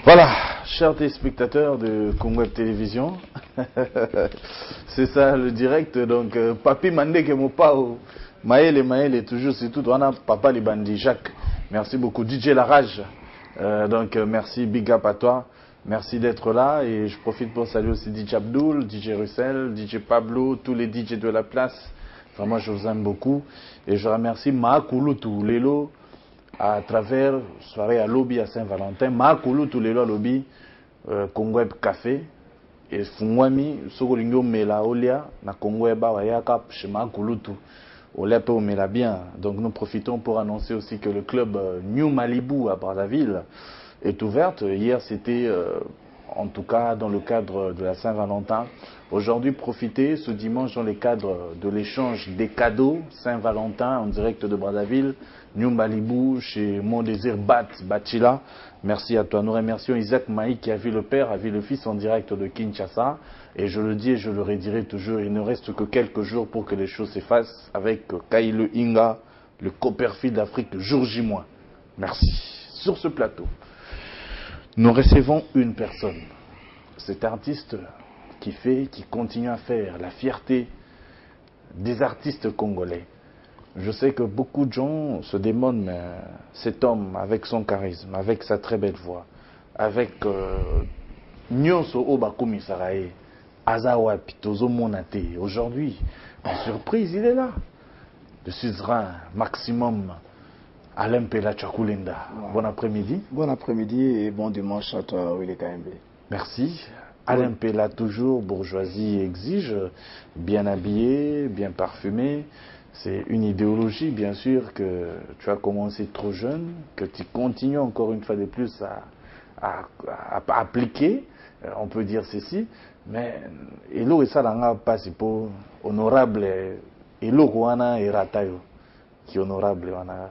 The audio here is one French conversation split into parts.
Voilà, chers téléspectateurs de Congo Web Télévision, c'est ça le direct. Donc, Papi Mandé que mon pao, Maël, toujours, c'est tout. On a Papa les bandits, Jacques. Merci beaucoup. DJ La Rage. Merci, big up à toi. Merci d'être là. Et je profite pour saluer aussi DJ Abdul, DJ Russell, DJ Pablo, tous les DJ de la place. Vraiment, je vous aime beaucoup. Et je remercie Maakulutu, Lelo, à travers soirée à lobby à Saint-Valentin. Maakulutu, Lelo à lobby, Congo Web Café. Et Fungwami, Sogolingo Mela Olia, na Congo Web Wayaka, chez Maakulutu. Olia peut Mela bien. Donc nous profitons pour annoncer aussi que le club New Malibu à Brazzaville est ouverte. Hier, c'était en tout cas dans le cadre de la Saint-Valentin. Aujourd'hui, profitez ce dimanche dans le cadre de l'échange des cadeaux Saint-Valentin en direct de Brazzaville, New Malibu, chez Mon Désir Bachila. Merci à toi. Nous remercions Isaac Maï qui a vu le père, a vu le fils en direct de Kinshasa. Et je le dis et je le redirai toujours, il ne reste que quelques jours pour que les choses s'effacent avec Kaïle Inga, le Copperfield d'Afrique, jour J-. Merci. Sur ce plateau, nous recevons une personne, cet artiste qui continue à faire la fierté des artistes congolais. Je sais que beaucoup de gens se demandent, mais cet homme, avec son charisme, avec sa très belle voix, avec Nyonso Obakumi Sarae, Azawa Pitozo Monate, aujourd'hui, en surprise, il est là. Le suzerain maximum, Alain Pela Tchakoulenda. Ouais. Bon après-midi. Bon après-midi et bon dimanche à toi, Willy KMB. Merci. Alain Pela, toujours, bourgeoisie exige, bien habillé, bien parfumé. C'est une idéologie, bien sûr, que tu as commencé trop jeune, que tu continues encore une fois de plus à appliquer, on peut dire ceci, mais Elo et ça n'a pas si pour honorable, Elo Wana et Ratayo, qui est honorable, Wana,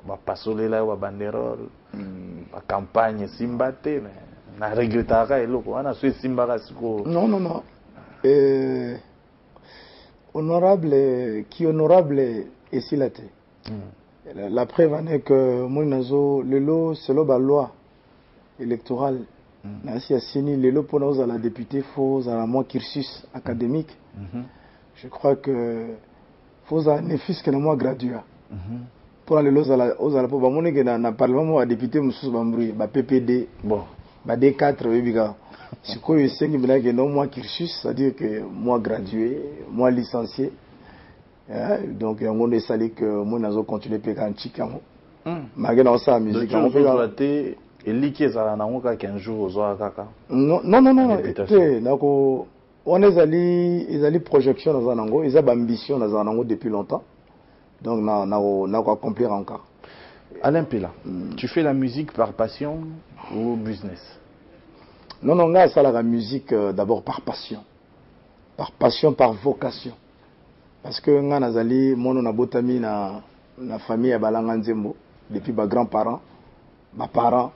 va passer là, va banderole, va campagne, Simbate, mais. Non, non, non. Honorable, qui honorable est silate. La preuve en est que moi, le lot, c'est la loi électorale. Si assigné le lot pour nous à la députée, faut à la moins cursus académique. Je crois que faut à ne fils que moi gradué. Pour aller aux à la pour mon na parlement à député monsieur Bambri, ba PPD. Bon. Bah D4 biga c'est quoi le 5 que non moi cursus, c'est-à-dire que moi gradué, moi licencié, donc on est salé que moi nazo continuer pékan chikamo malgré dans sa musique on peut rater et liquer ça na ngoka 15 jours aux kaka non nako on est allé projection dans nango ils ont ambition dans nango depuis longtemps, donc na accomplir encore. Alain Pela, tu fais la musique par passion ou business? Non, ça la musique d'abord par passion. Par passion, par vocation. Parce que nga nazali mono na botami na famille à Balanga Nzembo depuis mes grands-parents, mes parents.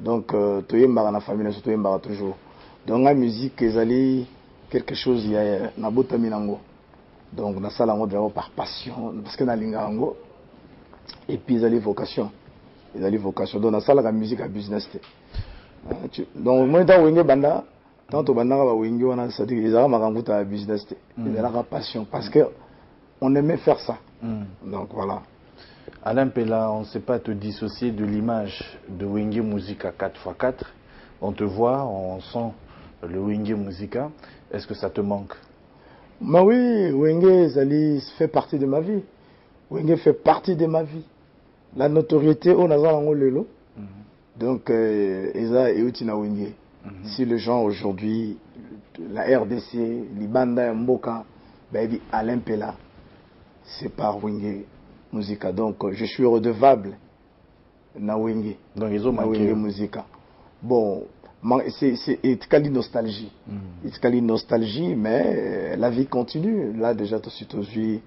Donc toyemba na famille na toyemba toujours. Donc la musique ezali quelque chose ya na botami nango. Donc na sala ngo d'abord par passion parce que na linga ngo. Et puis ils ont les vocations. Donc dans ça la musique à business. Donc moi dans wenge banda, tant au banda va wenge wana ça dit ils ont makambuta à business. Ils ont la passion parce que on aimait faire ça. Donc voilà. Alain Pela, on ne sait pas te dissocier de l'image de Wenge Musica 4x4. On te voit, on sent le Wenge Musica. Est-ce que ça te manque? Mais oui, Wenge Zali fait partie de ma vie. Wenge fait partie de ma vie. La notoriété, on a ça lelo. Donc, Eza et Utina Wenge. Si les gens aujourd'hui, la RDC, Libanda, Mboka, ben, Alain Pela, c'est par Wenge Musica. Donc, je suis redevable na Wenge. Donc, ils ont manqué. Wenge Musica. Bon, c'est une nostalgie. C'est une nostalgie, mais la vie continue. Là, déjà, tout de suite, aujourd'hui,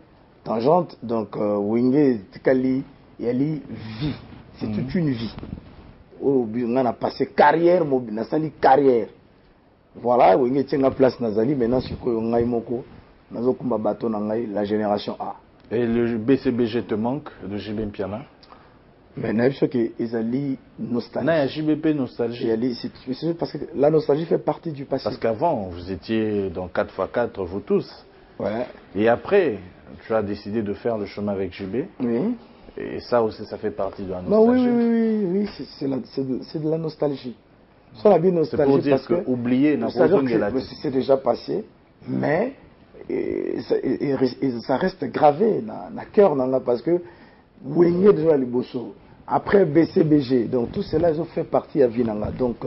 tangente. Donc, Wenge, Tikali, Yali, vie. C'est toute une vie. On a passé carrière, on a sali carrière. Voilà, Wenge tient la place Nazali. Maintenant, c'est quoi, on a moko, Nazokumba bateau, la génération A. Et le BCBG te manque, le JB Piana? Mais il y a que Ezali nostalgie. Il y a JBP nostalgie. C'est parce que la nostalgie fait partie du passé. Parce qu'avant, vous étiez dans 4x4, vous tous. Ouais. Et après, tu as décidé de faire le chemin avec JB. Oui. Et ça aussi, ça fait partie de la nostalgie. Oui, c'est de la nostalgie. Ça, la nostalgie. C'est pour dire que oublier n'a pas besoin c'est déjà passé, mais ça reste gravé dans le cœur, parce que Wenge déjà les Bosso, après BCBG, donc tout cela, ils ont fait partie à Vinanga. Donc,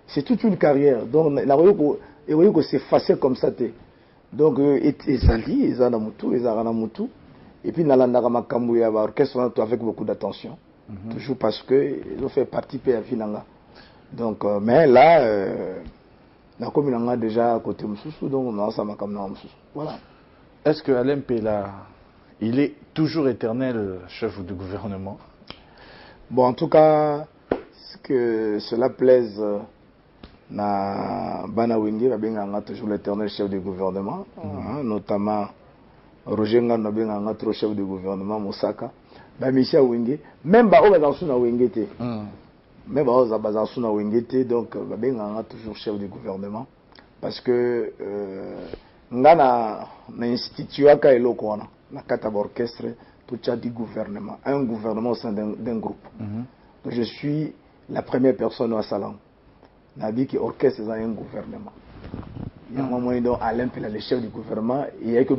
c'est toute une carrière. Donc, c'est facile comme ça. Donc, Ezali, Ezanamutu, et puis Nalandara Makambuya, orchestre avec beaucoup d'attention. Toujours parce qu'ils ont fait participer à Vinanga. Donc, mais là, comme il en a déjà à côté Moussou, donc on a ça Moussou. Voilà. Est-ce que Alain Pela, il est toujours éternel chef du gouvernement? Bon, en tout cas, que cela plaise na Bana Wenge, on a toujours l'éternel chef du gouvernement, notamment Roger Ngano a trop chef du gouvernement, Moussaka, Michel Wenge, même Baoba na Wenge. Même Bazasuna Wengete, donc on a toujours chef du gouvernement. Parce que on a institué un orchestre tout du gouvernement, un gouvernement au sein d'un groupe. Donc je suis la première personne au salon. On a dit que l'orchestre est un gouvernement. Il y a un moment où Alain Pela, le chef du gouvernement, il y a que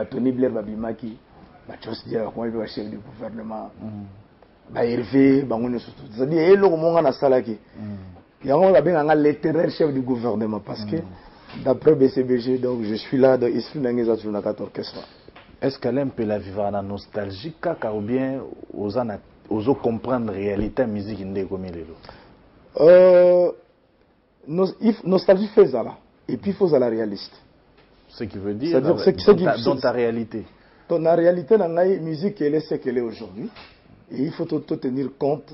Tony Blair qui dire comment il est le chef du gouvernement. C'est-à-dire l'éternel chef du gouvernement parce que d'après BCBG, donc je suis là dans l'esprit de l'orchestre. Est-ce qu'Alain Pela vivra dans la nostalgie ou bien aux comprendre la réalité de la musique comme il est? Nostalgie fait ça là, et puis il faut la réaliste. Ce qui veut dire dans ta réalité. Dans la réalité, dans la musique, elle est ce qu'elle est aujourd'hui. Et il faut tout tenir compte.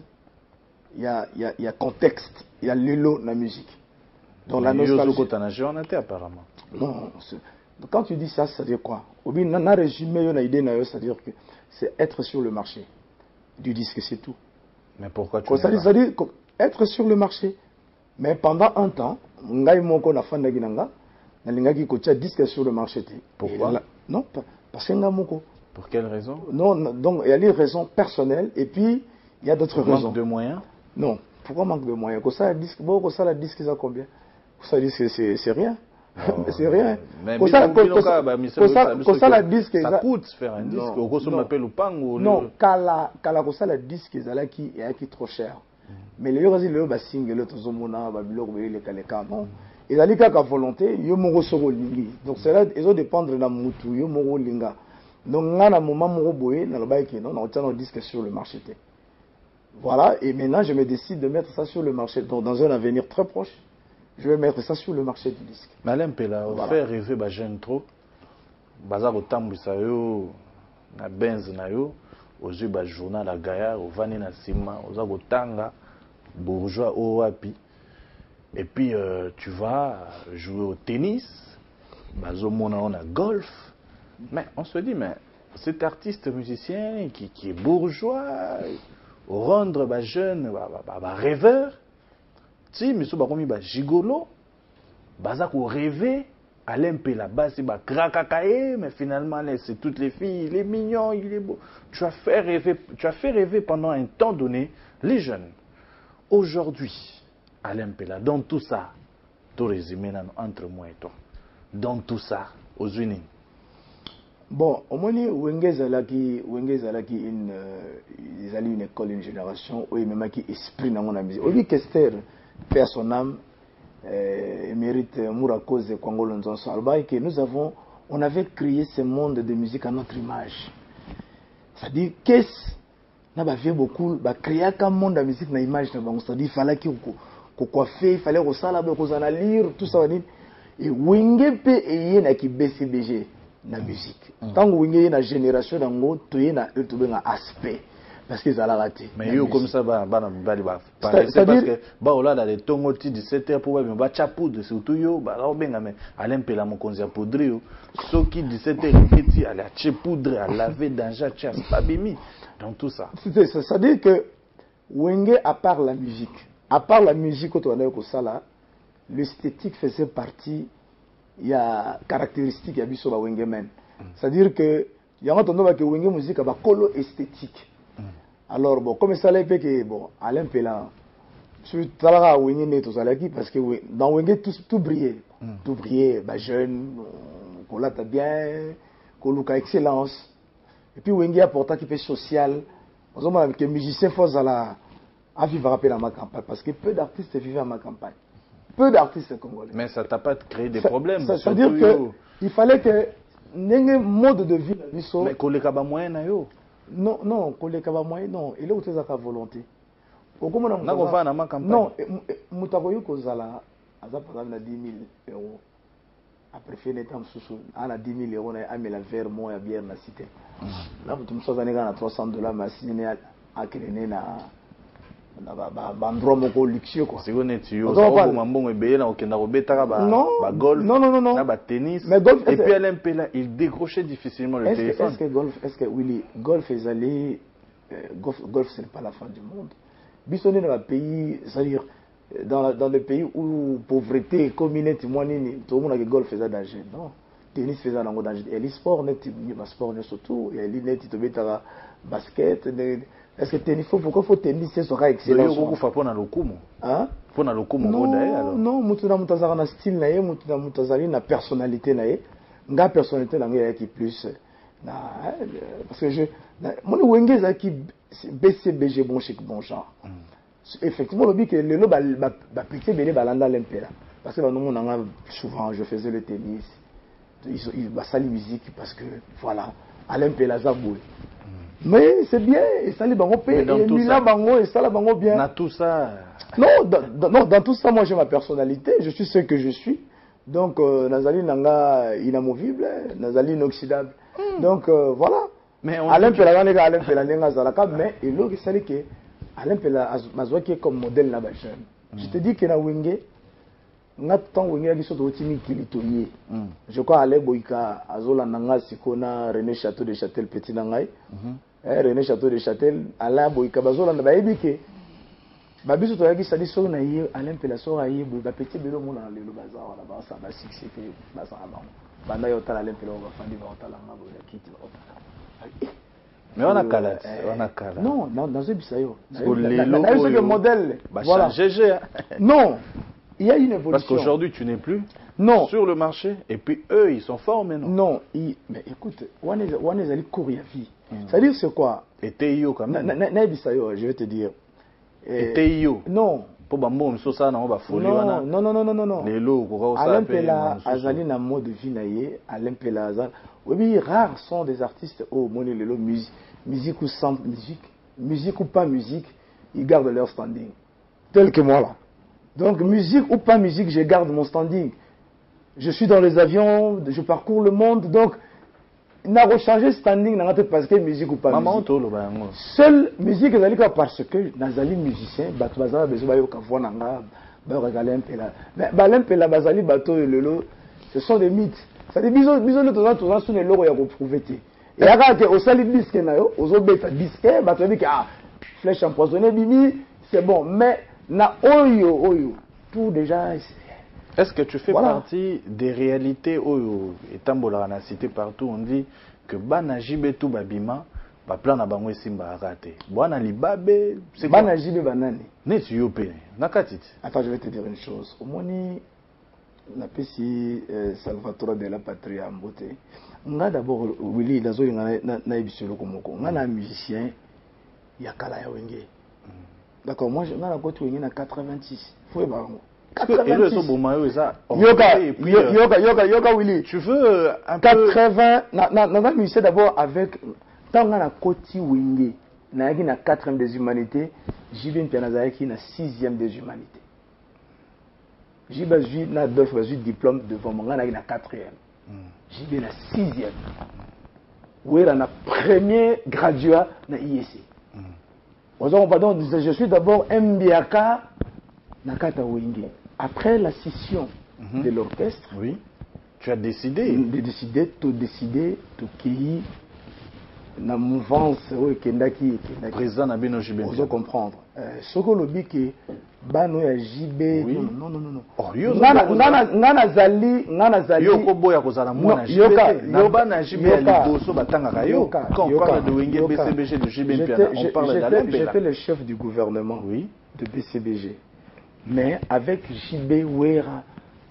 Il y a contexte, il y a l'élo dans la musique. Donc la nostalgie. Apparemment. Non, quand tu dis ça, ça veut dire quoi? Au bout d'un résumé, c'est-à-dire que c'est être sur le marché du disque, c'est tout. Mais pourquoi tu c'est-à-dire être sur le marché. Mais pendant un temps, disque sur le marché. Pourquoi? Non, parce que pour quelle raison? Non, donc il y a des raisons personnelles et puis il y a d'autres raisons. Manque de moyens? Non, pourquoi manque de moyens? Ça, la disque, ça combien? Ça dit c'est rien. C'est rien. Mais ça la disque, ça coûte faire un disque. Non, quand la disque est trop cher. Mais les gens qui ont single, les non. Ils ont dit volonté, ils ont donc cela, ils ont dépendre de la moutou, ils ont linga. Donc, à un moment, on a disque sur le marché. Voilà, et maintenant, je me décide de mettre ça sur le marché. Donc, dans un avenir très proche, je vais mettre ça sur le marché du disque. Alain Pela, on fait rêver les jeunes trop. Bazar au tamboussa yo, na benz na yo, aux yeux du journal à Gaïa, au vané na sima, aux agotanga, bourgeois au wapi. Et puis, tu vas jouer au tennis, bazo mona on a golf. Mais on se dit, mais cet artiste musicien qui est bourgeois, rendre bah jeune, bah rêveur, si monsieur bah comme bah gigolo, bah ça qu'on rêver, Alain Pela là-bas c'est bah krakakaé, mais finalement c'est toutes les filles, il est mignon, il est beau. Tu as fait rêver pendant un temps donné les jeunes. Aujourd'hui, Alain Pela, dans tout ça, tout résumé entre moi et toi, dans tout ça, aux Unis. Bon, au moins, Wenge Zalaki, une école, une génération, où il me qui esprit dans mon musique. Aujourd'hui, Kester, perd son âme, mérite Mourakose et Kwangolonzon Salba, que on avait créé ce monde de musique à notre image. C'est-à-dire, qu'est-ce qu'on a fait beaucoup, créer un monde de musique à l'image, c'est-à-dire, il fallait qu'on coiffer, il fallait qu'on s'en lire, tout ça. Et Wenge P et Yen qui BCBG. La musique. Tant que vous avez une génération d'ango, tu as un aspect parce qu'ils ont raté. Mais yo comme ça c'est parce que bah là dans les tongo 17h pour ba chapoudre surtout yo ba là benga mais Alain Pela mon konzi poudre ceux qui 17h petit à la chapoudre à laver dans jachas pas bimi dans tout ça. C'est-à-dire que Wenge, à part la musique, l'esthétique faisait partie, il y a caractéristique, il y a biso ba Wenge men. C'est-à-dire que, il y a un temps que Wenge musique a colo esthétique. Alors, bon, comme ça, que, bon, Alain Pela, je suis à Wenge net aux Alaki, parce que dans Wenge, tout brillait. Tout brillait, bah, jeune, qu'on l'a bien, qu'on l'a excellence. Et puis, Wenge apporta qui fait social. Nous avons que musicien force à vivre à ma campagne, parce que peu d'artistes vivent à ma campagne. Peu d'artistes congolais. Mais ça t'a pas créé des problèmes. C'est-à-dire qu'il fallait que n'ayez mode de vie. Mais qu'on les kaba moyen yo. Non, qu'on les kaba moyen non. Il est où à volonté. Non, Moutakoyo Kozala, à par exemple 10 000 euros. Après fait des temps sous à 10 000 euros, on a mis la verre moi à bière na cité. Là, vous me savez, on a $300, mais signé à Kéléné na bandro moko luxueux quoi. C'est honnête, yo. Ça mambongo ebeye na okenda robeta ba golf. Non. Na ba tennis. Mais golf, et puis LMP là, il décrochait difficilement le téléphone. Est-ce que Willy, golf est allé golf c'est pas la fin du monde. Bissonné dans un pays, c'est-à-dire dans le pays où pauvreté, communauté, tout le monde a le golf faisait danger. Non. Tennis faisait danger. Et les sports, sport surtout, et les net, il basket. Est-ce que tennis, pourquoi faut tennis, c'est sera excellent. Il faut faire pour na lokumo. Hein? Pour na lokumo alors. Non, mutuna mutazara na style na ye, mutuna mutazari na personnalité na ye. Nga personnalité na ye qui plus parce que mon Wenge qui BCBG bon chic bon genre. Effectivement, le but que le petit bébé balanda l'empera. Parce que nous souvent je faisais le tennis. Ils sali musique parce que voilà, à l'empera zaboué. Mais c'est bien, et ça les bango paye, et Mila bango, et ça la bango bien. Dans tout ça. Non, dans tout ça, moi j'ai ma personnalité, je suis ce que je suis. Donc, Nazali Nanga inamovible, Nazali inoxydable. Donc, voilà. Mais Alain Pela, Alain Pela, mais il y a que Alain Pela, qui est comme modèle là-bas. Je te dis que na Wenge, Nathan Wenge qui sont au Timi Kilitoye. Je crois à Alain Boïka, Azola Nanga, Sikona, René Château de Châtel, Petit Nangaï. René Château de Châtel, Alain Boïka, Bazola Nabaïbike. Babiso to yaki sali so na ye Alain Pela so aye bo ba petit belo mona le bazar na ba sa ba succès fe ba sa ba banda yo tala Alain Pela ba fandi ba tala ngabo ya kiti ba. Mais on a kala, Non, dans ce bisayo. C'est le modèle. Voilà. GG. Non, il y a une évolution. Parce qu'aujourd'hui tu n'es plus sur le marché et puis eux ils sont forts maintenant. Non, mais écoute, on est allé courir vie. C'est-à-dire c'est quoi? Et Teyo quand même. Na bisayo, je vais te dire. Et Teyo. Non. Pour bambo so ça na ba foli wana. Non. Lelo ko ka Alain Pela azali na mode de vie na ye, Alain Pela azali. Oui, rares sont des artistes moni lelo musique ou sans musique, musique ou pas musique, ils gardent leur standing. Tel que moi là. Donc musique ou pas musique, je garde mon standing. Je suis dans les avions, je parcours le monde, donc n'a rechargé standing dans notre parce que musique ou pas musique. Seule musique est parce que nazali musicien, batouazala besoin de voir nanga, regarder un peu là. Mais un peu là, bazali bateau et lelo, ce sont des mythes. Ça dit bisous de tout sur les logos ya prouver. Et là que au sali disque na yo, aux autres bêta disque, bateau dit que flèche empoisonnée bimi, c'est bon, mais na oyo tout déjà. Est-ce que tu fais partie des réalités où étant bolana cité partout on dit que bana jibe tout babima ba plan na bango simba raté bwana libabe c'est bana jibe banani netu yope nakatiti. Attends, je vais te dire une chose. Au moni na pesi Salvatore de la Patria Mbote. Nga d'abord Willy dazo na ebisolo komoko. Nga na musicien ya kala ya Wenge. D'accord, moi je na côté Wenge na 86. Faut ba Yoga Willy. Tu veux un 80 na musicien d'abord avec tant na côté Wenge. Na yaki na 4e des humanités, j'y viens Pianazaki na 6e des humanités. J'y vais na 2 fois diplôme devant moi na 4e. J'y vais na 6e. Oui, na premier graduat na IEC. Pardon, je suis d'abord MBAK na kata Wenge. Après la scission de l'orchestre, oui, tu as décidé de décider, de créer na mouvance oyo ekendaki président na bino JB ozo comprendre soki olobi ke bana oyo ya JB non nga nazali yo koboya kozala mwana JB na bana ya JB ya liboso batangaka yo quand on parle de Wenge BCBG de JB on parle d'Alain Pela. J'étais le chef du gouvernement de BCBG, mais avec JB Wera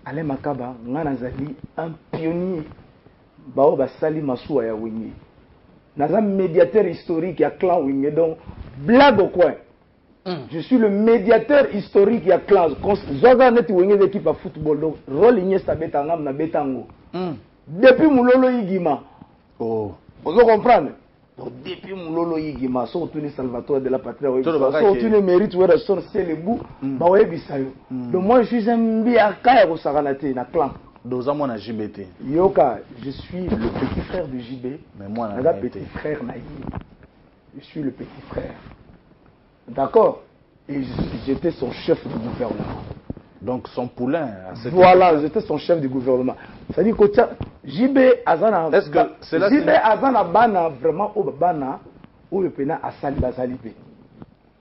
Alain Makaba nga nazali un pionnier bao basali masuwa ya Wenge. Naza médiateur historique ya clan Wenge, donc blague au coin. Je suis le médiateur historique ya clan. Zoga neti Wenge équipe à football, donc rôle Iniesta betangam na betango. Depuis Moulolo Yigima. Oh. Vous comprendre? Donc depuis Moulolo Yigima, surtout les Salvatore de la patrie, surtout les mérites où ils sont c'est le bout, bah ouais bisayo. Donc moi je suis un biaka ya kosaganate na clan. Doza moi na JBT. Yoka, je suis le petit frère de JB. Mais moi na petit frère Naï. Je suis le petit frère. D'accord? Et j'étais son chef du gouvernement. Donc son poulain. Voilà, j'étais son chef du gouvernement. C'est-à-dire que JB Azana. Est-ce que c'est là JB Azana Bana vraiment au Bana ou le pena à Salibé.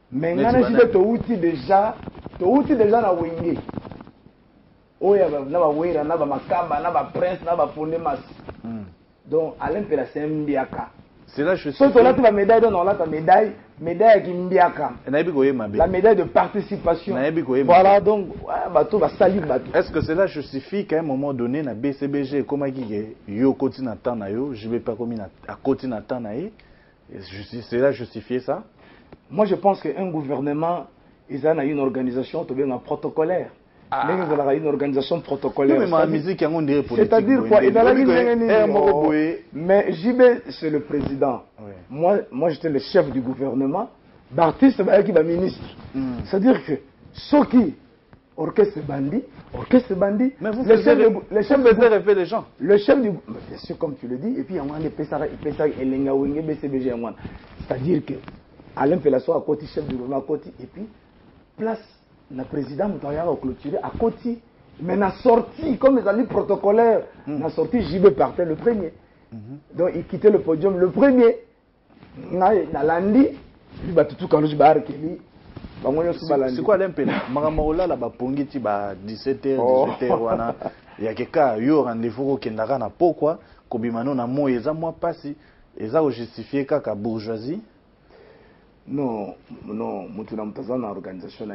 Mais maintenant JB to outil déjà na Wenge. Oya na ba Wera na ba Makamba na ba Prince na ba Fondemas. Donc Alain Pela c'est Mbiaka. C'est là je suis. Sauf là tu vas médaille dans la médaille qui Mbiaka. La médaille de participation. Voilà donc bateau va salir bateau. Est-ce que cela justifie qu'à un moment donné na BCBG comment qui yo koti na temps na yo, je vais pas comme à koti na temps na yi. Cela justifier ça? Moi je pense qu'un gouvernement ils ont une organisation tout bien protocolaire. Mais ils ont une organisation protocolaire. C'est-à-dire quoi? Mais JB c'est le président. Moi j'étais le chef du gouvernement. Baptiste qui va ministre. C'est-à-dire que Soki orchestre bandit. Mais vous faites les chefs de les gens. Le chef du bien sûr comme tu le dis et puis il y a un Pesara Elenga Wenge BCBG. C'est-à-dire que Alain Pelasso à côté chef du gouvernement à côté et puis place le président Moutaya a clôturé à côté, mais n'a sorti, comme les amis protocolaires, n'a sorti JB partait le premier. Donc il quittait le podium le premier. N'a lundi, il va tout quand je barre c'est quoi l'impéla? Maramola la bapongiti ba 17h 18h wana. Il y a quelqu'un yo rendez-vous qui n'a rien à pourquoi kobimano na mo eza moi passi eza au justifier kaka bourgeoisie. Non, organisation.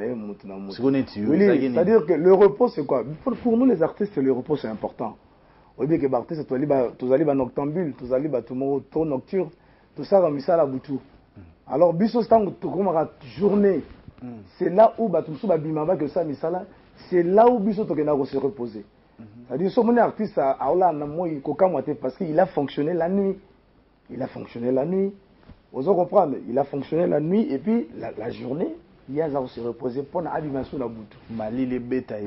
C'est-à-dire que le repos, c'est quoi? Pour nous, les artistes, le repos, c'est important. Au lieu que les artistes, tous allez à noctambule, tous allez à tour nocturne, tout ça, comme ça, la boutou. Alors, biso, journée, c'est là où c'est là où biso, se reposer. C'est-à-dire, ce mon artiste, parce qu'il a fonctionné la nuit. Vous comprenez? Il a fonctionné la nuit et puis la journée, il y a à se reposer pour l'animation de Boutou. Mali les bétails.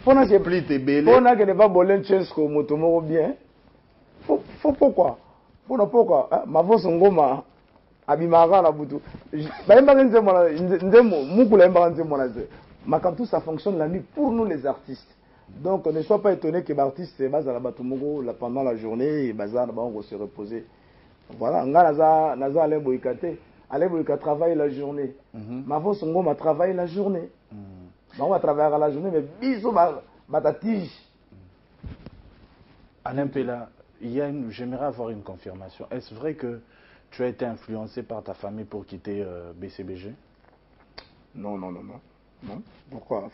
Pour que ne pas voler Chesco, Motomoro bien. Faut pourquoi? Pourquoi? Ma voix son goma. Abimara la Boutou. Tout ça fonctionne la nuit pour nous les artistes. Donc ne sois pas étonné que l'artiste se base à la Batumoro pendant la journée et bazar on va se reposer. Voilà, Naza Alain Boykate. Alain Boykate travaille la journée. Ma voix son goma travaille la journée. On va travailler la journée, mais bisous, ma tige. Alain Pela, j'aimerais avoir une confirmation. Est-ce vrai que tu as été influencé par ta famille pour quitter BCBG? Non. Pourquoi?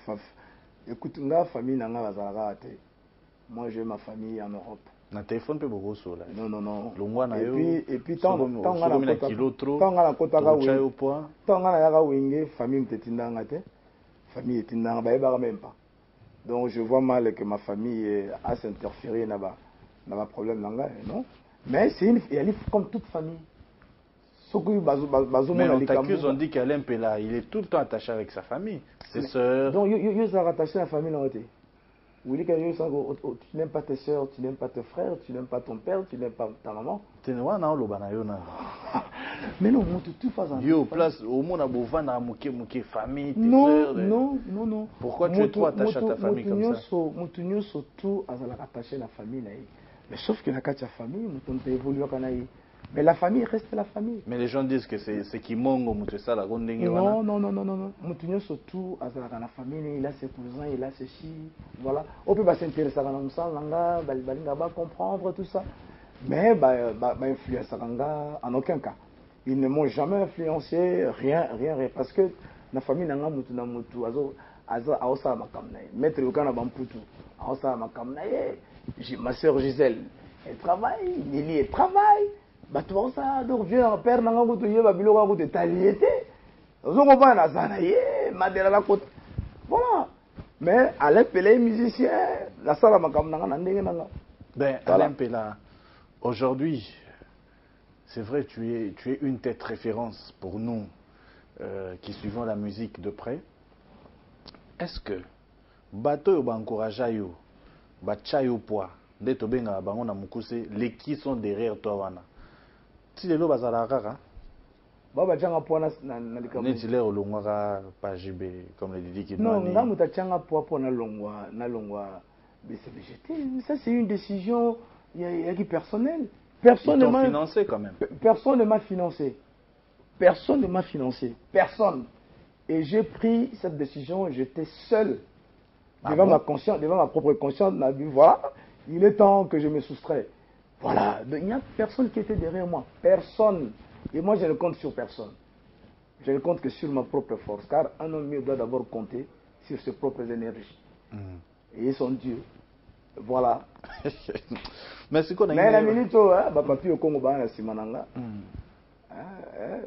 Écoute, ma famille n'a pas de moi j'ai ma famille en Europe. Na téléphone peut beaucoup sur là. Non. Et puis tant la famille famille est même pas. Donc je vois mal que ma famille a s'interférer dans ma problème non. Mais c'est comme toute famille. Mais on t'accuse, on dit qu'Alain Pela, il est tout le temps attaché avec sa famille, ses sœurs. Donc il est attaché à la famille là. Tu n'aimes pas tes soeurs, tu n'aimes pas tes frères, tu n'aimes pas ton père, tu n'aimes pas ta maman. Mais non, tu fais ça. Yo, place, au monde, à famille, tes sœurs. Non. Pourquoi tu es trop attaché à ta famille comme ça? Surtout attaché à la famille. Mais sauf que la famille, on peut évoluer. Mais la famille reste la famille. Mais les gens disent que c'est Kimongo, ça la non, non, non, non, non, non. Moutinho surtout, à la famille, il a ses cousins, il a ses filles. Voilà. On peut pas s'intéresser à la balinga, va comprendre tout ça. Mais, influence en aucun cas. Ils ne m'ont jamais influencé, rien. Parce que la famille n'a pas moutu, aosa makamnaye. Maître Yokana Bamputu, aosa makamnaye. Ma soeur Gisèle, elle travaille, Nelly, elle travaille. Bah tu vois ça, donc viens père n'a pas goûté, bah bilo a goûté taliété. Nous on va na zanaye, madera la côte. Voilà. Mais Alain Pelé musicien, la salle makamna n'andenge nanga. Ben Alain Pela, aujourd'hui, c'est vrai, tu es une tête référence pour nous qui suivons la musique de près. Est-ce que bateau ba encourage yo, ba chayo poa, de to benga bango na mukuse, les qui sont derrière toi wana. Si les lobes bazala rara. Baba changa poa na likamu. Ni tile olongwa pa JB comme le dit qui non, ngamu ta changa poa na longwa BCBGT. Ça c'est une décision qui personnelle. Personne ne m'a financé quand même. Personne ne m'a financé. Personne ne m'a financé. Personne. Et j'ai pris cette décision, j'étais seul. Devant ma conscience, devant ma propre conscience, m'a dit voilà, il est temps que je me soustrais. Voilà, il n'y a personne qui était derrière moi. Personne. Et moi, je ne compte sur personne. Je ne compte que sur ma propre force. Car un homme mieux doit d'abord compter sur ses propres énergies. Et son Dieu. Voilà. Merci qu'on a mais la minute, papi au Congo, Simananga.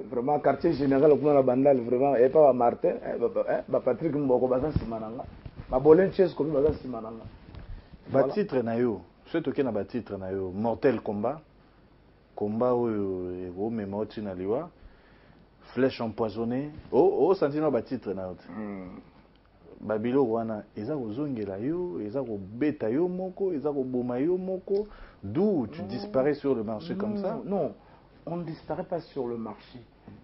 Vraiment, quartier général, au la bandale, vraiment, et pas Martin, Patrick Mboko, Simananga. Ma bolin chaise comme Simananga. Titre na yo, ce toke na titre na yo, Mortel Combat, combat au mémoti na liwa, flèche empoisonnée, sentino titre na yo. Babilo wana eza kozongela yo, eza kobeta yo moko, eza koboma yo moko, d'où tu disparais sur le marché comme ça? Non, on ne disparaît pas sur le marché.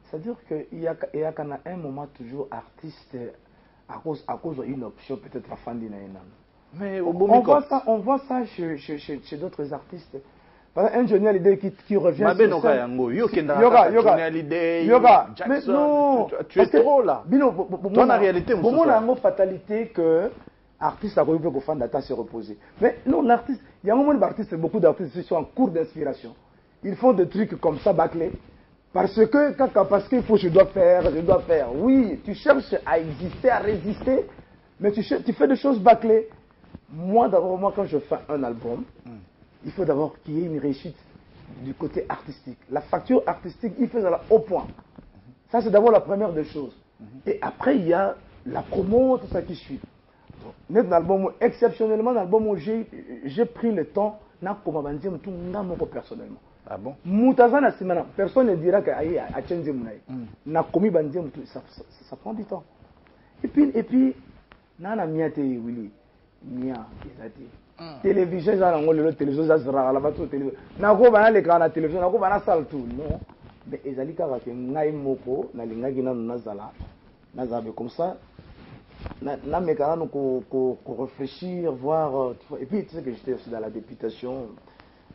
C'est-à-dire qu'il y a un moment toujours artiste à cause d'une option peut-être la fin d'une année. Mais on voit ça chez d'autres artistes. Par exemple, un Johnny Hallyday qui revient sur scène. Yoga, mais non, tu es trop là. Dans la réalité, on a une fatalité que l'artiste a réussi à faire se reposer. Mais non, l'artiste, il y a un moment d'artistes, beaucoup d'artistes qui sont en cours d'inspiration. Ils font des trucs comme ça bâclés. Parce qu'il faut, je dois faire. Oui, tu cherches à exister, à résister, mais tu fais des choses bâclées. Moi, d'abord, quand je fais un album, il faut d'abord qu'il y ait une réussite du côté artistique. La facture artistique, il fait ça au point. Ça, c'est d'abord la première des choses. Et après, il y a la promo, tout ça qui suit. Donc, exceptionnellement, l'album où j'ai pris le temps, personnellement. Ah bon? Personne ne dira que ça prend du temps. Et puis, nana miate Willy. Nia, télévision, la télévision, non. Mais ezali kaka ke ngai moko na lingaki na nazala nazabe comme ça na mekana ko réfléchir voir et puis tu sais que j'étais aussi dans la députation,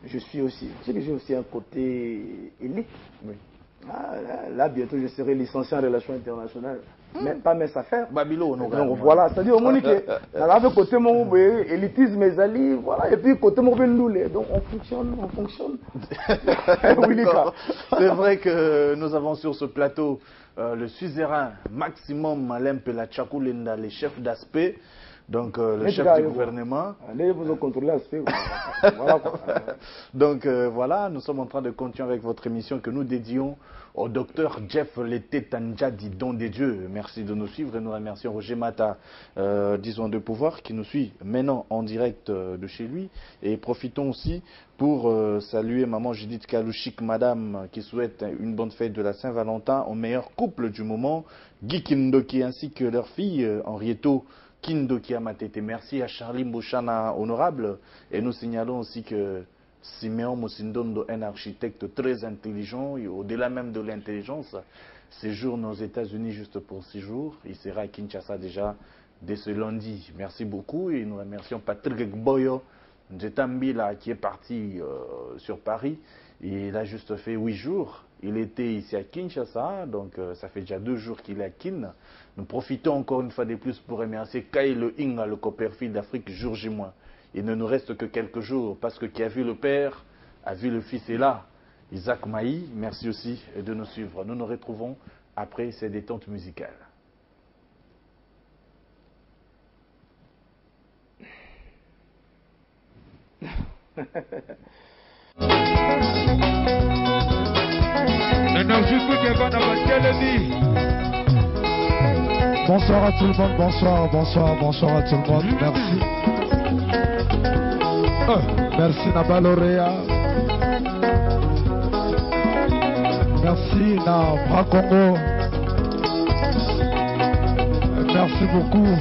je suis aussi, tu sais que j'ai aussi un côté élite. Oui. Là bientôt je serai licencié en relations internationales. Mais pas mes affaires. Babylone. Donc voilà, c'est-à-dire au moins que dans la côté mon élitisme mes alliés, voilà, et puis côté mon bendoulé. Donc on fonctionne. C'est vrai que nous avons sur ce plateau le suzerain Maximum Alain Pela Tchakoulenda, les chefs d'aspect. Donc le chef du gouvernement. Allez vous contrôler l'aspect. Donc voilà, nous sommes en train de continuer avec votre émission que nous dédions au docteur Jeff Lété Tandjadi, don des dieux. Merci de nous suivre et nous remercions Roger Mata, disons de pouvoir, qui nous suit maintenant en direct de chez lui. Et profitons aussi pour saluer maman Judith Kalouchik, madame, qui souhaite une bonne fête de la Saint-Valentin au meilleur couple du moment, Guy Kindoki ainsi que leur fille Henrietto Kindoki Amatete. Merci à Charlie Mbouchana, honorable. Et nous signalons aussi que Siméon Moussindondo, un architecte très intelligent, et au-delà même de l'intelligence, séjourne aux États-Unis juste pour 6 jours. Il sera à Kinshasa déjà dès ce lundi. Merci beaucoup et nous remercions Patrick Boyo Njetambila qui est parti sur Paris Il a juste fait 8 jours. Il était ici à Kinshasa, donc ça fait déjà 2 jours qu'il est à Kin. Nous profitons encore une fois de plus pour remercier Kai le Inga, le Copperfield d'Afrique, jour J-. Il ne nous reste que quelques jours, parce que qui a vu le Père, a vu le Fils est là. Isaac Maï, merci aussi de nous suivre. Nous nous retrouvons après ces détentes musicales. Bonsoir à tout le monde, bonsoir à tout le monde, merci. Merci Nabalorea. Merci na Bra Congo. Merci beaucoup.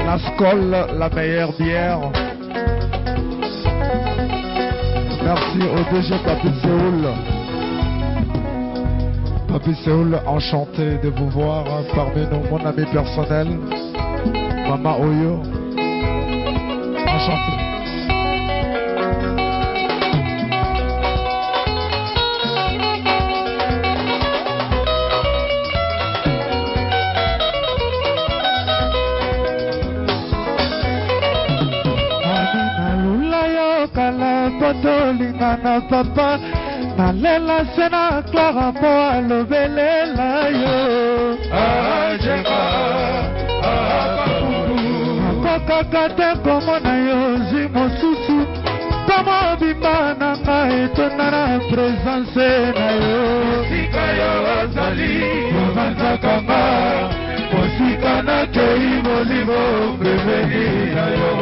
La Skol, la meilleure bière. Merci au DG Papi Séoul. Papi Séoul, enchanté de vous voir parmi nous, mon ami personnel, Mama Oyo. Enchanté. Lingana papa nalela sena Clara po alobelela yo ajeka akokaka te komona yo zwi mosusu tomo bimba na ngai etonda na presence na yo mosika yo ozali obanzakanga mosika nakei molimo pembeni na yo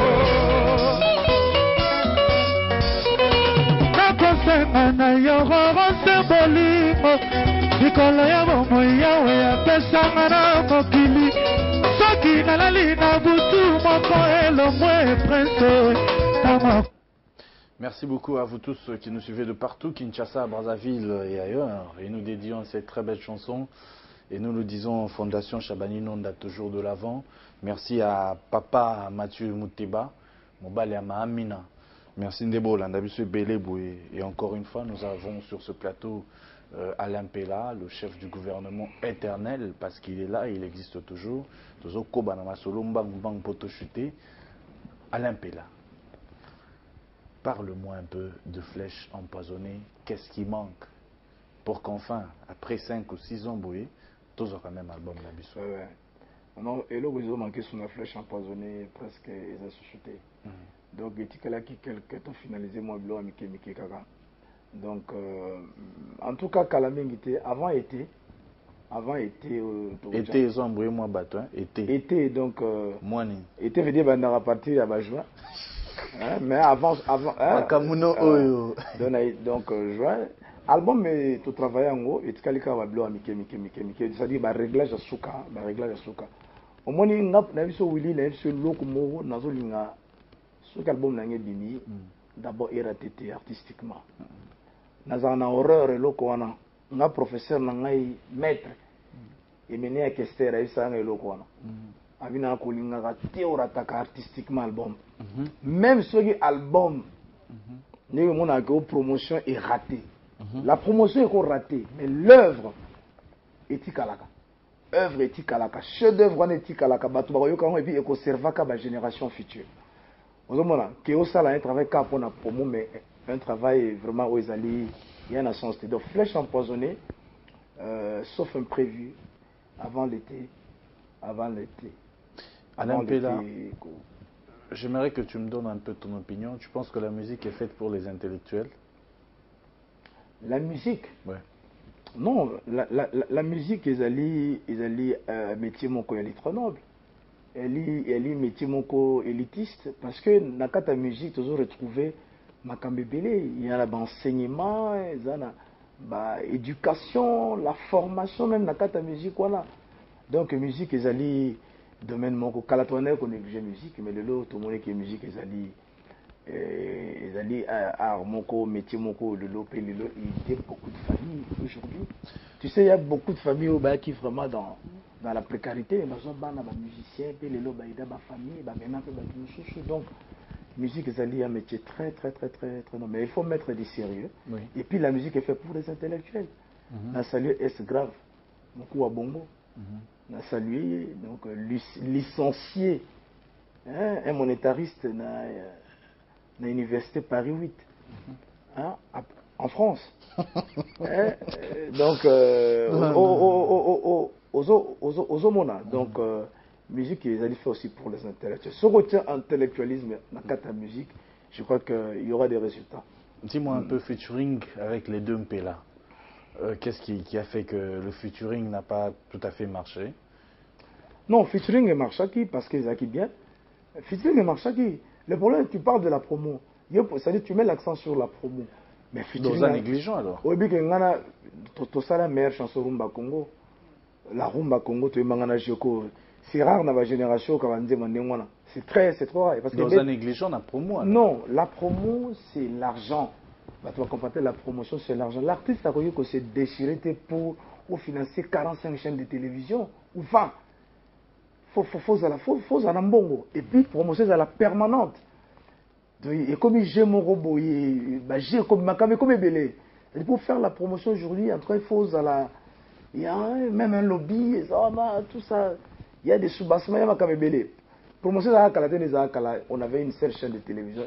na yororo se bolingo likolo ya bomoi yawe apesanga na mokili soki nalali na butu moko elomwe prince. Merci beaucoup à vous tous qui nous suivez de partout, Kinshasa, Brazzaville et ailleurs. Et nous dédions cette très belle chanson. Et nous nous disons Fondation Chabani Nonda toujours de l'avant. Merci à Papa Mathieu Mouteba, Mobale Amina. Merci Ndebola, Ndabisu Belebou. Et encore une fois, nous avons sur ce plateau Alain Pella, le chef du gouvernement éternel, parce qu'il est là, il existe toujours. Alain Pella, parle-moi un peu de Flèche empoisonnée. Qu'est-ce qui manque pour qu'enfin, après 5 ou 6 ans, Boé, tous ont quand même un album Ndabisu. Non, et là, vous avez manqué sur la Flèche empoisonnée, presque, ils ont chuté. Donc, il quelques temps finalisé moi blo amike kaka. Donc en tout cas Kalamengité avant été été ils ont embrouillé moi bateau été donc moi ni été veut dire à partir à juin. Mais avant Kamuno oyo donc juin album mais tout travailler en haut et kalika va blo amike c'est-à-dire réglage suka au moins ngap na biso Willy na biso loko mo nazo linga. Ce album n'a bimi d'abord RATT artistiquement. Nous avons horreur et lokoana. Nga professeur nangai maître. Et mené à Kester à Issa et lokoana. Avina kolinga théorataka artistiquement album. Même ce album, nous mon que promotion est ratée. La promotion est ratée, mais l'œuvre est ikalaka. Œuvre est ikalaka. Chef d'œuvre est ikalaka. Et puis il conserve la génération future. Voilà, que au salaire un travail pour la promo, mais un travail vraiment où il y a un sens. Donc Flèche empoisonnée, sauf imprévu, avant l'été. Alain Pella, j'aimerais que tu me donnes un peu ton opinion. Tu penses que la musique est faite pour les intellectuels? La musique? Ouais. Non, la musique, ils allaient métier mon coin trop noble. Elle est métier moko élitiste parce que dans la musique toujours retrouver makambebele il y a l'enseignement il y a l'éducation la formation même dans la musique voilà donc musique ils allaient domaine moko kalatone qu'on néglige musique mais le lot tout le monde qui musique ils allaient art moko métier moko le lot il y a beaucoup de familles aujourd'hui tu sais il y a beaucoup de familles au bas qui vraiment dans la précarité, les musiciens, les familles, donc musique est un métier très non, mais il faut mettre du sérieux. Oui. Et puis la musique est faite pour les intellectuels. On a salué S grave, beaucoup à bongo. On a salué donc licencié, hein, un monétariste dans l'université Paris 8, hein, en France. Hein, donc aux homona. Donc musique ils allaient faire aussi pour les intellectuels. Ce côté intellectualisme dans la musique, je crois qu'il y aura des résultats. Dis-moi un peu featuring avec les deux Mpela. Qu'est-ce qui a fait que le featuring n'a pas tout à fait marché? Non, featuring marche qui parce qu'ils acquittent bien. Featuring marche qui. Le problème, tu parles de la promo. C'est-à-dire tu mets l'accent sur la promo. Mais featuring. Dans un négligent alors. Oui, bien que ça la meilleure chanson rumba Congo. La rumba Congo, tu es mangana joko. C'est rare dans ma génération quand on dit mandengwana. C'est trop rare. Parce dans que un négligent, la promo. Alors. Non, la promo c'est l'argent. Bah, tu vas comprendre, la promotion c'est l'argent. L'artiste a connu que c'est déchiré pour financer 45 chaînes de télévision ou 20. Faut en bongo. Et puis promotion c'est la permanente. Et comme j'ai mon robot, j'ai comme ma caméra comme belé. Et pour faire la promotion aujourd'hui, en tout cas, il y a même un lobby, tout ça. Il y a des sous-bassements, il y a ma caméra belé. Promotion on avait une seule chaîne de télévision.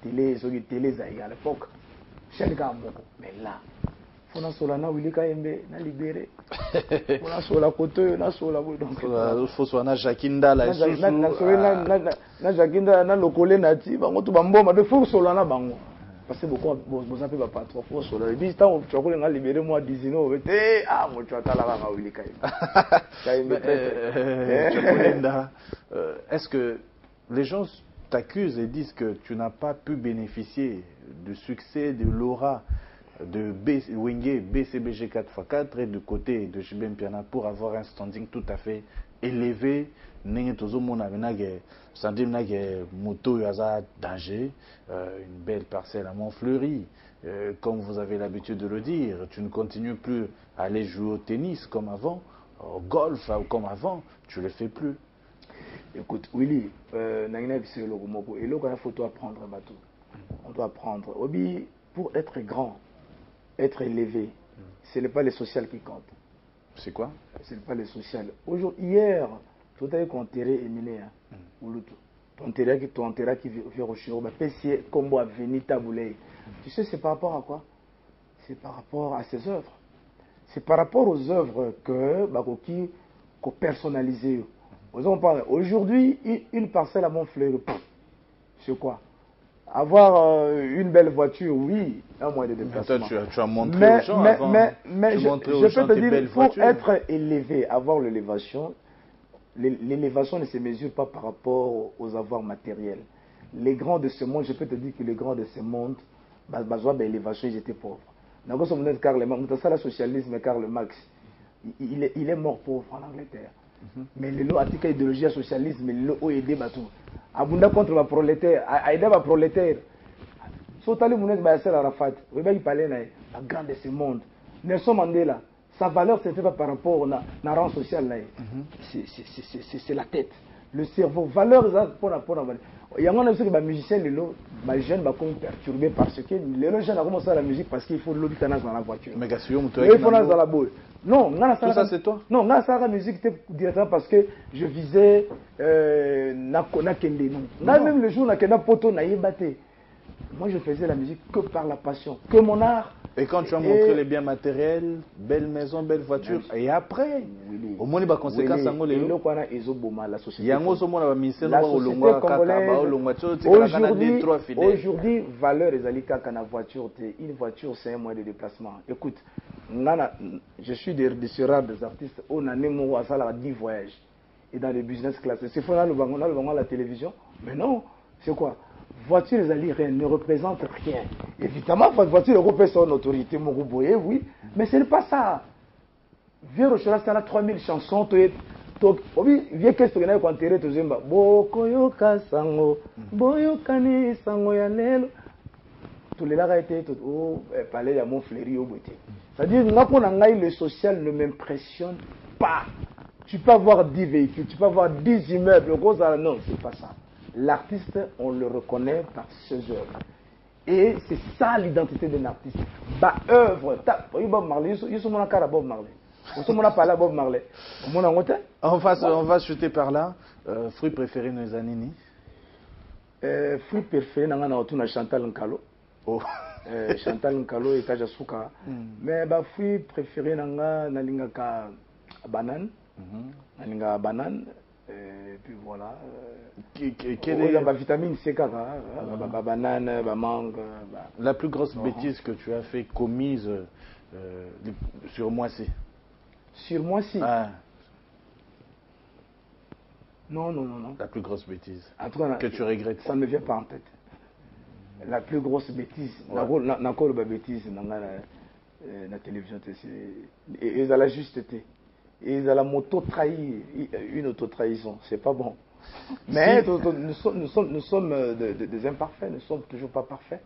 Télé à l'époque. Chaîne Gamboko. Mais là, il faut que na Willy Kaembe, na libéré. Il faut que na Koto, na Sola. Il faut que na Jakinda, la na Jakinda, na Lokole, na Ti, bango tu bamboma, il faut que na bango. Parce que beaucoup vous appelez pas trop fort Sola. Et puis tant tu as na libéré moi 19, moi tu as là na Willy Kaembe. Est-ce que les gens t'accusent et disent que tu n'as pas pu bénéficier du succès de l'aura de Wenge BCBG 4x4 et du côté de Jibem Piana pour avoir un standing tout à fait élevé? Moto Yaza danger, une belle parcelle à Montfleury. Comme vous avez l'habitude de le dire, tu ne continues plus à aller jouer au tennis comme avant, au golf comme avant, tu ne le fais plus. Écoute, Willy, il faut apprendre. On doit apprendre. Pour être grand, être élevé, ce n'est pas le social qui compte. C'est quoi? Ce n'est pas le social. Hier, tout à l'heure, on enterré Emile. Ton terrain qui vient au Chiro, comme Avenue Taboulé. Tu sais, c'est par rapport à quoi? C'est par rapport à ses œuvres. C'est par rapport aux œuvres qu'on personnalisé. Aujourd'hui, une parcelle à Montfleury, c'est quoi? Avoir une belle voiture, oui, un moyen de déplacement. Toi, tu as montré aux gens avant. Mais je peux te dire, pour être élevé, avoir l'élévation, l'élévation ne se mesure pas par rapport aux avoirs matériels. Les grands de ce monde, je peux te dire que les grands de ce monde, l'élévation, ils étaient pauvres. Dans le socialisme, Karl Marx, il est mort pauvre en Angleterre. Mais le lot antique idéologie socialisme, le lot aidé batou. Abunda contre ma prolétaire, aidé ma prolétaire. Sotali mounek Basser Arafat, oui il parlait la grande de ce monde. Nelson Mandela, sa valeur c'est pas par rapport à la rang social là. C'est la tête, le cerveau, valeur pour la il y a un aussi que musicien les lots, les jeunes sont perturbés parce que les jeunes ont commencé la musique parce qu'il faut l'obtenir dans la voiture. Mais il faut dans la boule. Non, tout ça c'est toi? Non, la musique directement parce que je visais Nakende. Même le jour Nakenda Poto Naïbate. Moi je faisais la musique que par la passion, que mon art. Et quand tu as montré les biens matériels, belle maison, belle voiture, et après, au moins les conséquences, aujourd'hui, valeur est la voiture. Une voiture, c'est un moyen de déplacement. Écoute, je suis des rares des artistes, on a 10 voyages. Et dans les business class, c'est faux, on a la télévision, mais non, c'est quoi? Voiture ne représente rien. Évidemment, votre voiture représente son autorité, mon rouboye, oui, mais ce n'est pas ça. Vieux Rochela, ça a 3000 chansons. Vieux qu'est-ce que tu as enterré, tu dis, Bokoyoka sango, Boyokani sango yanelo. Tous les lacs étaient au palais de Montfleury au beauté. C'est-à-dire, le social ne m'impressionne pas. Tu peux avoir 10 véhicules, tu peux avoir 10 immeubles, non, c'est pas ça. L'artiste, on le reconnaît par ses œuvres. Et c'est ça l'identité d'un artiste. Bah, œuvre, Bob Marley, il y a Bob Marley. Bob Marley. On va chuter par là. Fruit préféré de Zanini? Fruit préféré, on a Chantal Nkalo. Oh. Chantal Nkalo et Tajasuka. Mais bah, fruit préféré, on a banane. Nalinga banane. Et puis voilà. Quelle est la vitamine C, banane, mangue. La plus grosse bêtise que tu as fait commise sur moi-ci? Sur moi-ci? Non. La plus grosse bêtise en tout cas, que tu regrettes? Ça ne me vient pas en tête. La plus grosse bêtise, encore la bêtise dans la télévision, et ils ont la justeté. Et ils ont la moto-trahie, une auto-trahison. C'est pas bon. Mais nous sommes des imparfaits, nous ne sommes toujours pas parfaits.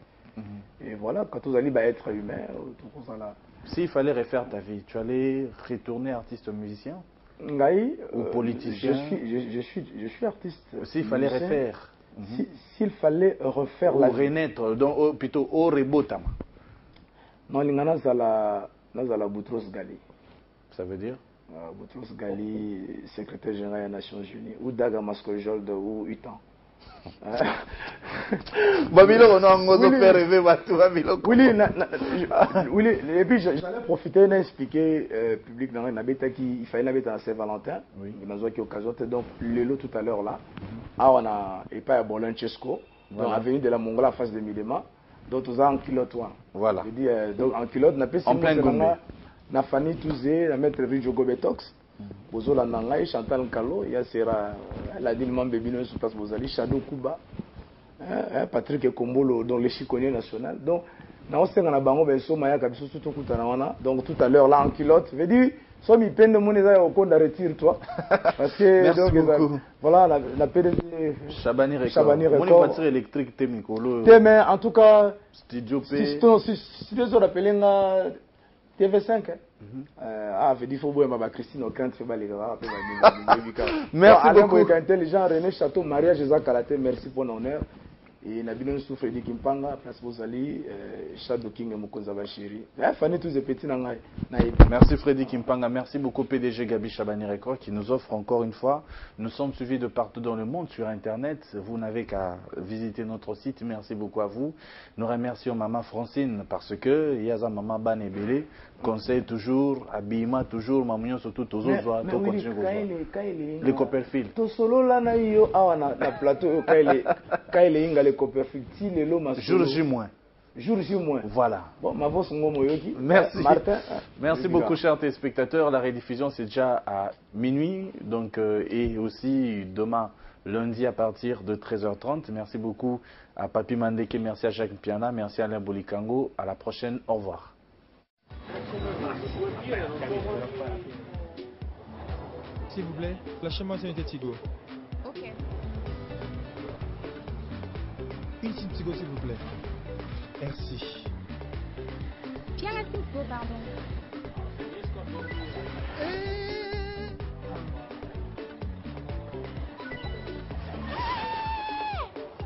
Et voilà, quand vous allez être humain, s'il fallait refaire ta vie, tu allais retourner artiste musicien ou politicien? Je suis artiste. S'il fallait refaire, s'il fallait refaire ou renaître, donc plutôt au rebotama. Non, il y a la Boutros Ghali. Ça veut dire? Boutros Ghali, secrétaire général des Nations Unies, ou Daga Maskojolde, ou Utan. Oui, et puis j'allais profiter d'expliquer public dans il fallait mettre à Saint-Valentin, il a eu occasion, donc le lot tout à l'heure là, on a et pas à Bolin-Chesco, donc avenue de la Mongola en face de Milema, donc tout ça en kilote. Voilà. Je dis donc en kilote, en plein Gombe. Na Fanny Touzé, na maître Rijo Gobetox, Bozola Nangai, Chantal Nkalo, il y a Sera, la Dilman Bébino, Soutas Bozali, Shadow Kuba, Patrick Kombolo, dans l'échiquier national. Donc, na on a bango beso maya kabiso tout kutana. Donc tout à l'heure là en culotte, je veux dire, soit mi peine de mon au compte de retire toi, parce que merci beaucoup. Voilà la PDG Chabani Record. Mon voiture électrique Temikolo. Mais en tout cas, Studio P. Si les autres appellent TV5, veut dire faut boire ma Christine Ocante fait baler merci beaucoup. Intelligent René Château Maria Jésus Kalaté, merci pour l'honneur. Et Nabino Soufre dit Kimpanga, Place Bozali, Shadow King et Mokonza Bachiri. Fanny tous les petits nangai. Merci Freddy Kimpanga, merci beaucoup PDG Gabi Chabani Record qui nous offre encore une fois. Nous sommes suivis de partout dans le monde sur Internet. Vous n'avez qu'à visiter notre site. Merci beaucoup à vous. Nous remercions Maman Francine parce que Yaza Maman Ban et Belé conseille toujours, habillement toujours, Mamouillon surtout aux autres. Les Copperfield. To solo là na yo awana na plateau Kaile inga les Copperfield ti le lo masolo. Jour J moins. Jour J moins. Voilà. Bon, ma voix son moyoki. Merci. Martin. Merci beaucoup chers téléspectateurs. La rediffusion c'est déjà à minuit donc et aussi demain lundi à partir de 13h30. Merci beaucoup à Papi Mandeke, merci à Jacques Piana, merci à Alain Bolikango. À la prochaine. Au revoir. S'il vous plaît, lâchez-moi une unité Tigo. Ok. Une SIM Tigo, s'il vous plaît. Merci. Tiens la Tigo, pardon.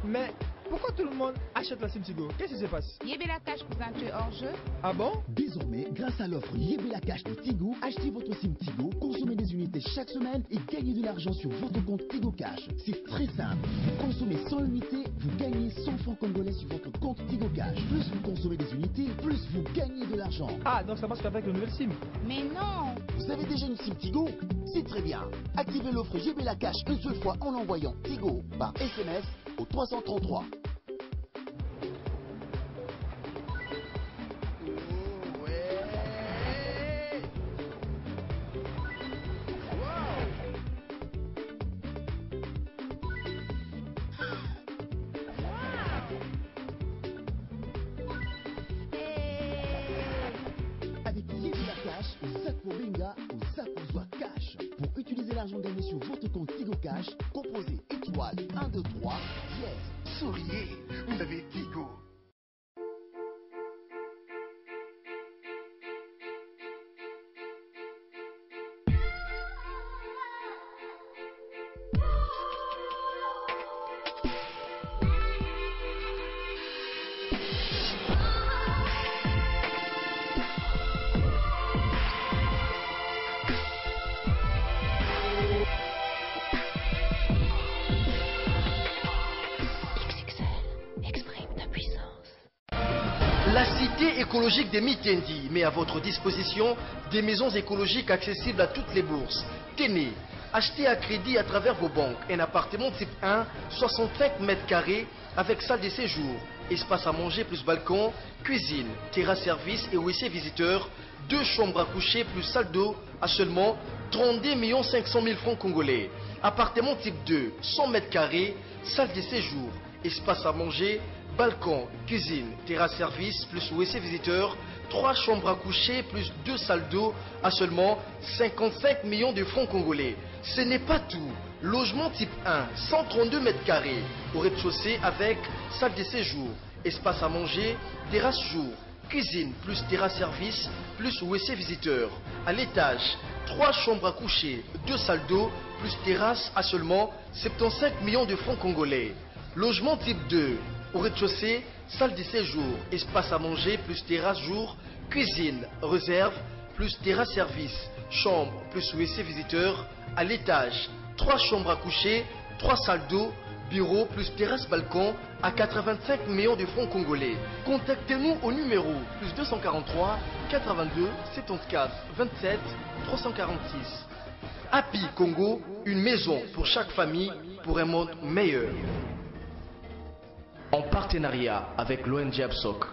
Mais pourquoi tout le monde achète la SIM Tigo? Qu'est-ce qui se passe? Yébé la cache cousin, tu es hors jeu. Ah bon? Désormais, grâce à l'offre Yébé la cache de Tigo, achetez votre SIM Tigo, consommez des unités chaque semaine et gagnez de l'argent sur votre compte Tigo Cash. C'est très simple. Vous consommez 100 unités, vous gagnez 100 francs congolais sur votre compte Tigo Cash. Plus vous consommez des unités, plus vous gagnez de l'argent. Ah, donc ça marche qu'avec le nouvel SIM? Mais non. Vous avez déjà une SIM Tigo? C'est très bien. Activez l'offre Yébé la cache une seule fois en envoyant Tigo par SMS au 333. Avec Yébé la cache, Zako Benga ou Zako Zwa Cash. Pour utiliser l'argent gagné sur votre compte Tigo Cash, composez étoile 1, 2, 3, dièse. Souriez, vous avez Tigo. La cité écologique des Mitendi met à votre disposition des maisons écologiques accessibles à toutes les bourses. Tenez, achetez à crédit à travers vos banques un appartement type 1, 65 mètres carrés avec salle de séjour, espace à manger plus balcon, cuisine, terrasse service et WC visiteur, 2 chambres à coucher plus salle d'eau à seulement 32 500 000 francs congolais. Appartement type 2, 100 mètres carrés, salle de séjour, espace à manger, balcon, cuisine, terrasse service plus WC visiteur, 3 chambres à coucher plus 2 salles d'eau à seulement 55 millions de francs congolais. Ce n'est pas tout. Logement type 1, 132 mètres carrés, au rez-de-chaussée avec salle de séjour, espace à manger, terrasse jour, cuisine plus terrasse service plus WC visiteur. À l'étage, 3 chambres à coucher, 2 salles d'eau plus terrasse à seulement 75 millions de francs congolais. Logement type 2, au rez-de-chaussée, salle de séjour, espace à manger plus terrasse jour, cuisine, réserve plus terrasse service, chambre plus WC visiteur. À l'étage, 3 chambres à coucher, 3 salles d'eau, bureau plus terrasse balcon à 85 millions de francs congolais. Contactez-nous au numéro plus 243 82 74 27 346. Happy Congo, une maison pour chaque famille pour un monde meilleur. En partenariat avec l'ONG APSOC.